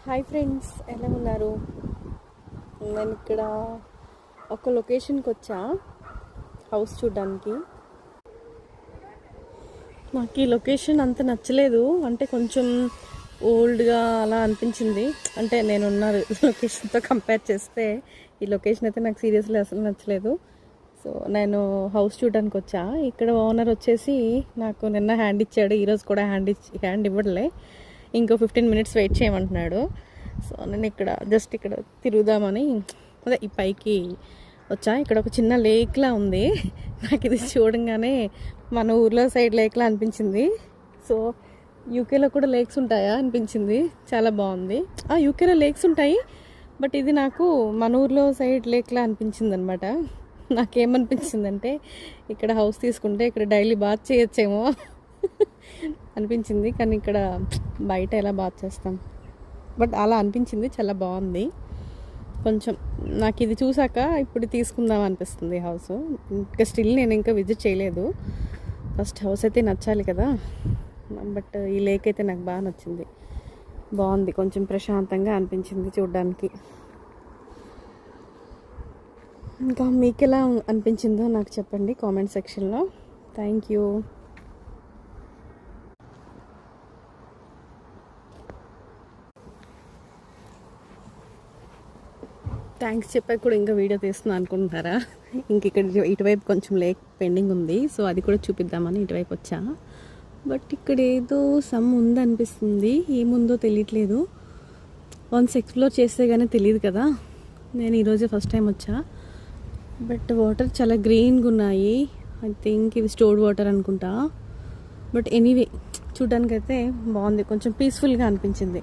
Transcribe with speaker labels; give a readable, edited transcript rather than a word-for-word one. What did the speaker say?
Speaker 1: Hi friends, ఎలా ఉన్నారు? నేను ఇక్కడ ఒక లొకేషన్కి వచ్చా హౌస్ చూడడానికి. నాకు ఈ లొకేషన్ అంత నచ్చలేదు, అంటే కొంచెం ఓల్డ్గా అలా అనిపించింది. అంటే నేనున్న లొకేషన్తో కంపేర్ చేస్తే ఈ లొకేషన్ అయితే నాకు సీరియస్లీ అసలు నచ్చలేదు. సో నేను హౌస్ చూడడానికి వచ్చా. ఇక్కడ ఓనర్ వచ్చేసి నాకు నిన్న హ్యాండ్ ఇచ్చాడు, ఈరోజు కూడా హ్యాండ్ ఇవ్వడలే. ఇంకో 15 minutes వెయిట్ చేయమంటున్నాడు. సో నేను ఇక్కడ జస్ట్ ఇక్కడ తిరుగుదామని అదే ఈ పైకి వచ్చా. ఇక్కడ ఒక చిన్న లేక్లా ఉంది. నాకు ఇది చూడంగానే మన ఊర్లో సైడ్ లేక్లా అనిపించింది. సో యూకేలో కూడా లేక్స్ ఉంటాయా అనిపించింది. చాలా బాగుంది. యూకేలో లేక్స్ ఉంటాయి, బట్ ఇది నాకు మన ఊర్లో సైడ్ లేక్లా అనిపించింది అనమాట. నాకేమనిపించిందంటే ఇక్కడ హౌస్ తీసుకుంటే ఇక్కడ డైలీ బాత్ చేయొచ్చేమో అనిపించింది. కానీ ఇక్కడ బయట ఎలా బాత్ చేస్తాం, బట్ అలా అనిపించింది. చాలా బాగుంది. కొంచెం నాకు ఇది చూసాక ఇప్పుడు తీసుకుందాం అనిపిస్తుంది హౌస్. ఇంకా స్టిల్ నేను ఇంకా విజిట్ చేయలేదు. ఫస్ట్ హౌస్ అయితే నచ్చాలి కదా. బట్ ఈ లేక్ అయితే నాకు బాగా నచ్చింది. బాగుంది, కొంచెం ప్రశాంతంగా అనిపించింది చూడ్డానికి. ఇంకా మీకు ఎలా అనిపించిందో నాకు చెప్పండి కామెంట్ సెక్షన్లో. Thank you. థ్యాంక్స్ చెప్పాక కూడా ఇంకా వీడియో తీస్తున్నాను అనుకుంటున్నారా? ఇంక ఇక్కడ ఇటువైపు కొంచెం లేక్ పెండింగ్ ఉంది, సో అది కూడా చూపిద్దామని ఇటువైపు వచ్చా. బట్ ఇక్కడ ఏదో సమ్ ఉందనిపిస్తుంది, ఏముందో తెలియట్లేదు. వన్స్ ఎక్స్ప్లోర్ చేస్తే కానీ తెలియదు కదా. నేను ఈరోజే ఫస్ట్ టైం వచ్చా. బట్ వాటర్ చాలా గ్రీన్గా ఉన్నాయి. ఐ థింక్ ఇవి స్టోర్డ్ వాటర్ అనుకుంటా. బట్ ఎనీవే చూడడానికైతే బాగుంది, కొంచెం పీస్ఫుల్గా అనిపించింది.